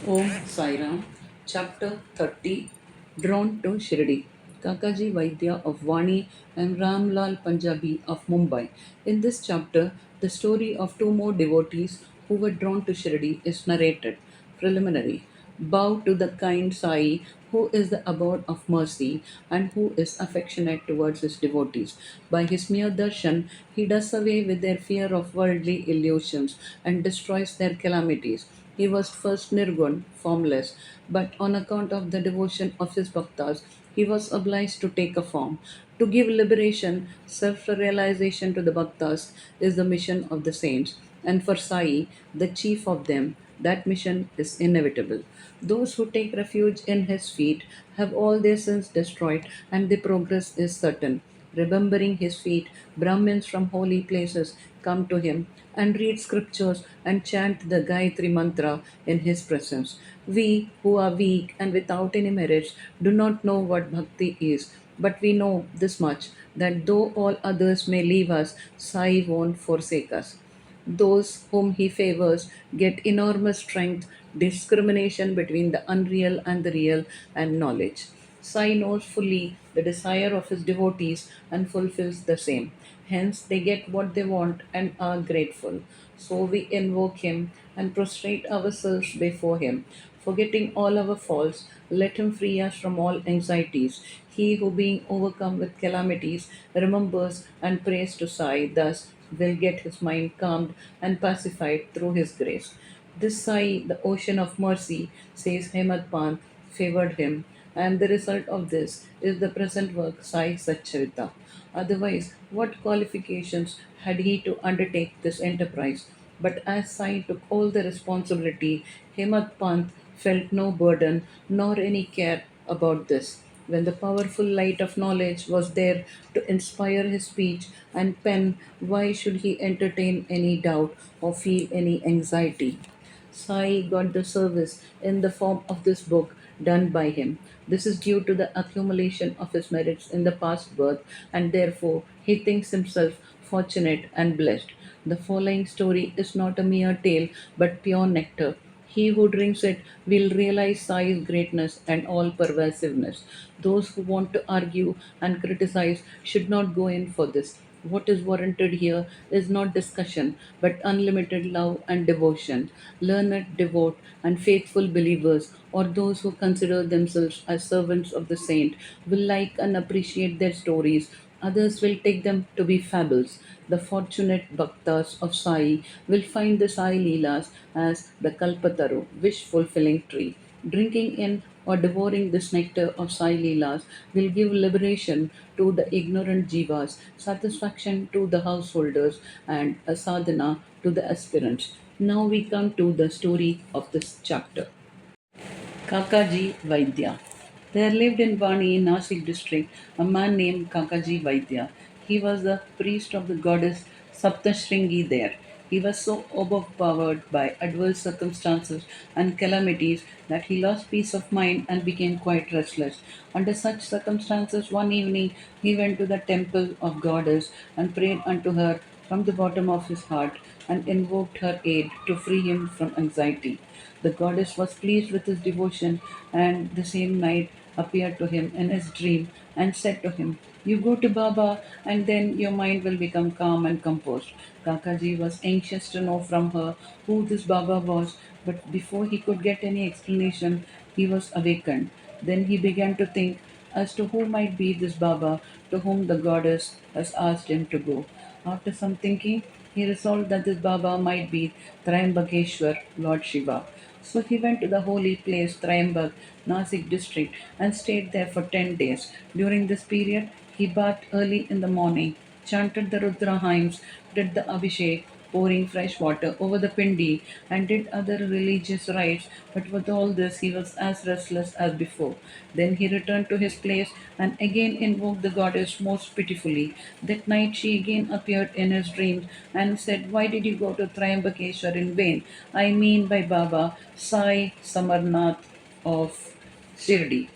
Om Sairam, Chapter 30, Drawn to Shirdi. Kakaji Vaidya of Vani and Ramlal Punjabi of Mumbai. In this chapter, the story of two more devotees who were drawn to Shirdi is narrated. Preliminary. Bow to the kind Sai who is the abode of mercy and who is affectionate towards his devotees. By his mere darshan, he does away with their fear of worldly illusions and destroys their calamities. He was first Nirgun, formless, but on account of the devotion of his bhaktas, he was obliged to take a form. To give liberation, self realization to the bhaktas is the mission of the saints, and for Sai, the chief of them, that mission is inevitable. Those who take refuge in his feet have all their sins destroyed, and their progress is certain. Remembering his feet, Brahmins from holy places come to him and read scriptures and chant the Gayatri mantra in his presence. We, who are weak and without any merits, do not know what bhakti is, but we know this much that though all others may leave us, Sai won't forsake us. Those whom he favors get enormous strength, discrimination between the unreal and the real, and knowledge. Sai knows fully the desire of his devotees and fulfills the same. Hence, they get what they want and are grateful. So we invoke him and prostrate ourselves before him. Forgetting all our faults, let him free us from all anxieties. He who, being overcome with calamities, remembers and prays to Sai, thus will get his mind calmed and pacified through his grace. This Sai, the ocean of mercy, says Hemad Pant, favored him, and the result of this is the present work Sai Satcharita. Otherwise, what qualifications had he to undertake this enterprise? But as Sai took all the responsibility, Hemad Pant felt no burden nor any care about this. When the powerful light of knowledge was there to inspire his speech and pen, why should he entertain any doubt or feel any anxiety? Sai got the service in the form of this book done by him. This is due to the accumulation of his merits in the past birth, and therefore he thinks himself fortunate and blessed. The following story is not a mere tale but pure nectar. He who drinks it will realize Sai's greatness and all pervasiveness. Those who want to argue and criticize should not go in for this. What is warranted here is not discussion, but unlimited love and devotion. Learned, devout, and faithful believers, or those who consider themselves as servants of the saint, will like and appreciate their stories. Others will take them to be fables. The fortunate bhaktas of Sai will find the Sai Leelas as the Kalpataru, wish fulfilling tree. Drinking in or devouring this nectar of Sai Leelas will give liberation to the ignorant jivas, satisfaction to the householders, and a sadhana to the aspirants. Now we come to the story of this chapter. Kakaji Vaidya. There lived in Vani, Nasik district, a man named Kakaji Vaidya. He was the priest of the goddess Saptashringi there. He was so overpowered by adverse circumstances and calamities that he lost peace of mind and became quite restless. Under such circumstances, one evening he went to the temple of goddess and prayed unto her from the bottom of his heart and invoked her aid to free him from anxiety. The goddess was pleased with his devotion, and the same night appeared to him in his dream and said to him, "You go to Baba, and then your mind will become calm and composed." Kakaji was anxious to know from her who this Baba was, but before he could get any explanation, he was awakened. Then he began to think as to who might be this Baba to whom the goddess has asked him to go. After some thinking, he resolved that this Baba might be Triambakeshwar, Lord Shiva. So he went to the holy place Triambak, Nasik district, and stayed there for 10 days. During this period, he bathed early in the morning, chanted the Rudra hymns, did the Abhishek, pouring fresh water over the pindi, and did other religious rites. But with all this, he was as restless as before. Then he returned to his place and again invoked the goddess most pitifully. That night she again appeared in his dreams and said, "Why did you go to Triambakeshwar in vain? I mean by Baba, Sai Samarnath of Shirdi."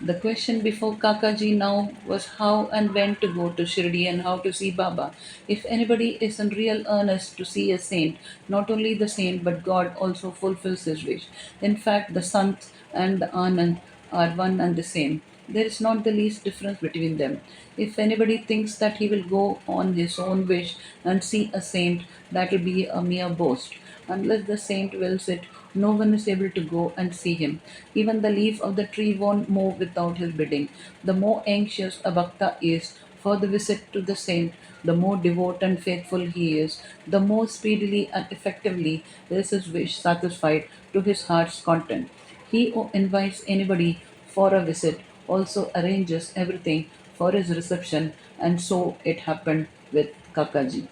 The question before Kakaji now was how and when to go to Shirdi and how to see Baba. If anybody is in real earnest to see a saint, not only the saint but God also fulfills his wish. In fact, the Sant and the Anand are one and the same. There is not the least difference between them. If anybody thinks that he will go on his own wish and see a saint, that will be a mere boast. Unless the saint wills it, no one is able to go and see him. Even the leaf of the tree won't move without his bidding. The more anxious a bhakta is for the visit to the saint, the more devout and faithful he is, the more speedily and effectively is his wish satisfied to his heart's content. He who invites anybody for a visit also arranges everything for his reception, and so it happened with Kakaji.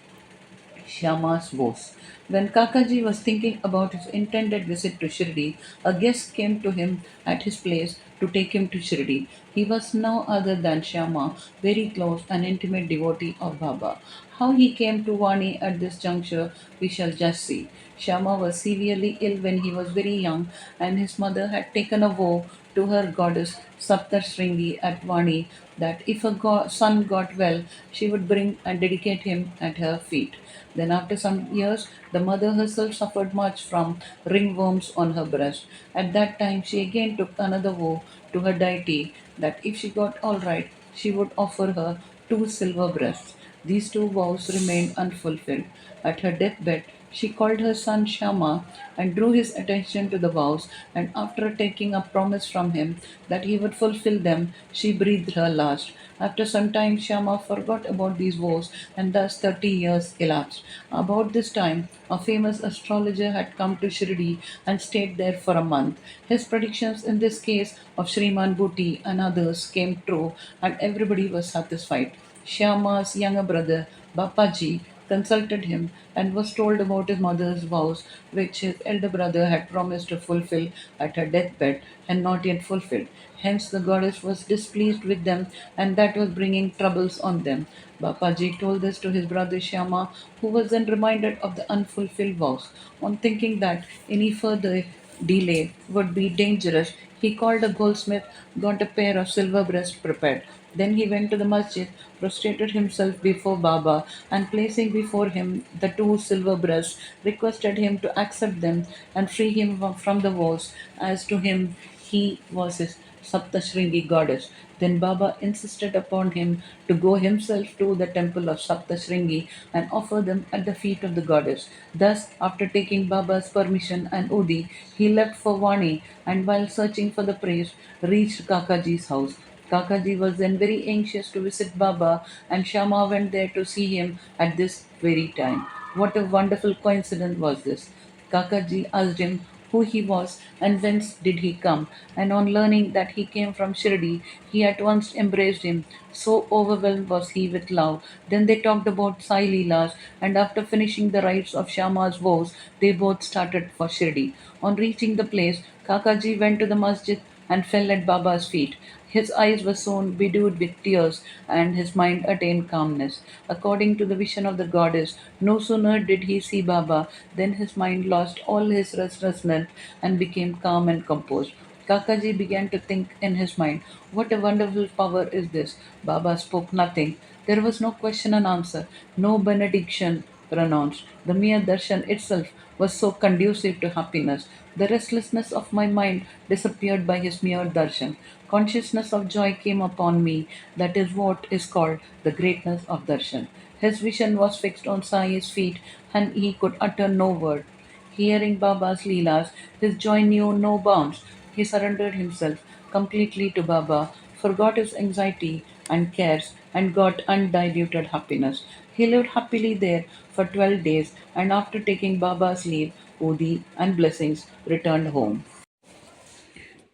Shyama's voice. When Kakaji was thinking about his intended visit to Shirdi, a guest came to him at his place to take him to Shirdi. He was no other than Shyama, very close and intimate devotee of Baba. How he came to Vani at this juncture, we shall just see. Shyama was severely ill when he was very young, and his mother had taken a vow to her goddess Saptashringi at Vani that if a son got well, she would bring and dedicate him at her feet. Then, after some years, the mother herself suffered much from ringworms on her breast. At that time, she again took another vow to her deity that if she got all right, she would offer her two silver breasts. These two vows remained unfulfilled. At her deathbed, she called her son Shama and drew his attention to the vows, and after taking a promise from him that he would fulfill them, she breathed her last. After some time, Shama forgot about these vows, and thus 30 years elapsed. About this time, a famous astrologer had come to Shirdi and stayed there for a month. His predictions in this case of Sriman Bhuti and others came true, and everybody was satisfied. Shyama's younger brother, Bapaji, consulted him and was told about his mother's vows, which his elder brother had promised to fulfill at her deathbed and not yet fulfilled. Hence, the goddess was displeased with them, and that was bringing troubles on them. Bapaji told this to his brother Shyama, who was then reminded of the unfulfilled vows. On thinking that any further delay would be dangerous, he called a goldsmith, got a pair of silver breasts prepared. Then he went to the masjid, prostrated himself before Baba, and placing before him the two silver breasts, requested him to accept them and free him from the vows, as to him he was his Saptashringi goddess. Then Baba insisted upon him to go himself to the temple of Saptashringi and offer them at the feet of the goddess. Thus, after taking Baba's permission and Udi, he left for Vani and while searching for the priest, reached Kakaji's house. Kakaji was then very anxious to visit Baba, and Shama went there to see him at this very time. What a wonderful coincidence was this! Kakaji asked him who he was and whence did he come, and on learning that he came from Shirdi, he at once embraced him. So overwhelmed was he with love. Then they talked about Sai Leelas, and after finishing the rites of Shama's vows, they both started for Shirdi. On reaching the place, Kakaji went to the masjid and fell at Baba's feet. His eyes were soon bedewed with tears, and his mind attained calmness. According to the vision of the goddess, no sooner did he see Baba than his mind lost all his restlessness and became calm and composed. Kakaji began to think in his mind, what a wonderful power is this? Baba spoke nothing. There was no question and answer, no benediction pronounced. The mere darshan itself was so conducive to happiness. The restlessness of my mind disappeared by his mere darshan. Consciousness of joy came upon me. That is what is called the greatness of darshan. His vision was fixed on Sai's feet, and he could utter no word. Hearing Baba's Leelas, his joy knew no bounds. He surrendered himself completely to Baba, forgot his anxiety and cares, and got undiluted happiness. He lived happily there for 12 days, and after taking Baba's leave, Udi and blessings, returned home.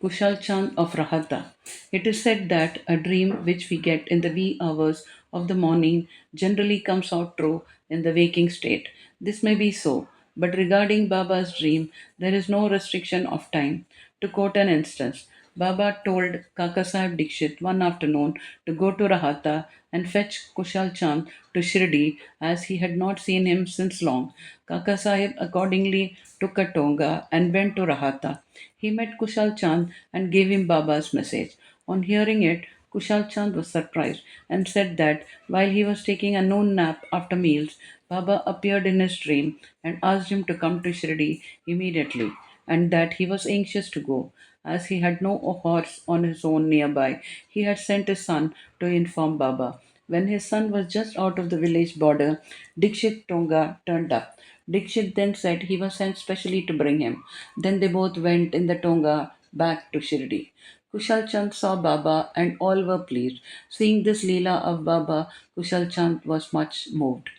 Kushal Chand of Rahata. It is said that a dream which we get in the wee hours of the morning generally comes out true in the waking state. This may be so, but regarding Baba's dream, there is no restriction of time. To quote an instance, Baba told Kaka Sahib Dikshit one afternoon to go to Rahata and fetch Kushal Chand to Shirdi as he had not seen him since long. Kaka Sahib accordingly took a tonga and went to Rahata. He met Kushal Chand and gave him Baba's message. On hearing it, Kushal Chand was surprised and said that while he was taking a noon nap after meals, Baba appeared in his dream and asked him to come to Shirdi immediately, and that he was anxious to go. As he had no horse on his own nearby, he had sent his son to inform Baba. When his son was just out of the village border, Dikshit Tonga turned up. Dikshit then said he was sent specially to bring him. Then they both went in the Tonga back to Shirdi. Kushal Chand saw Baba and all were pleased. Seeing this Leela of Baba, Kushal Chand was much moved.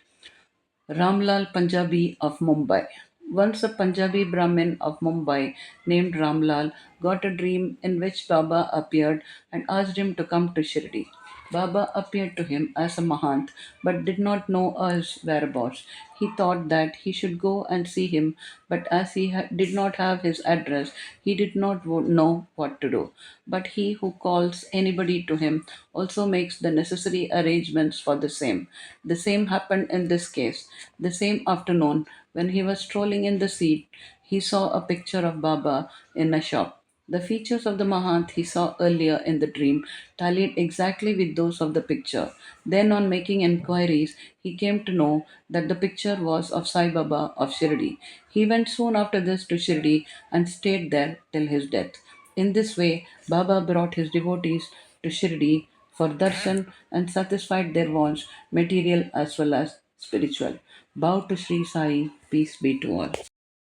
Ramlal Punjabi of Mumbai. Once a Punjabi Brahmin of Mumbai named Ramlal got a dream in which Baba appeared and asked him to come to Shirdi. Baba appeared to him as a Mahant but did not know his whereabouts. He thought that he should go and see him, but as he did not have his address, he did not know what to do. But he who calls anybody to him also makes the necessary arrangements for the same. The same happened in this case. The same afternoon, when he was strolling in the street, he saw a picture of Baba in a shop. The features of the Mahant he saw earlier in the dream tallied exactly with those of the picture. Then, on making enquiries, he came to know that the picture was of Sai Baba of Shirdi. He went soon after this to Shirdi and stayed there till his death. In this way, Baba brought his devotees to Shirdi for darshan and satisfied their wants, material as well as spiritual. Bow to Sri Sai, peace be to all.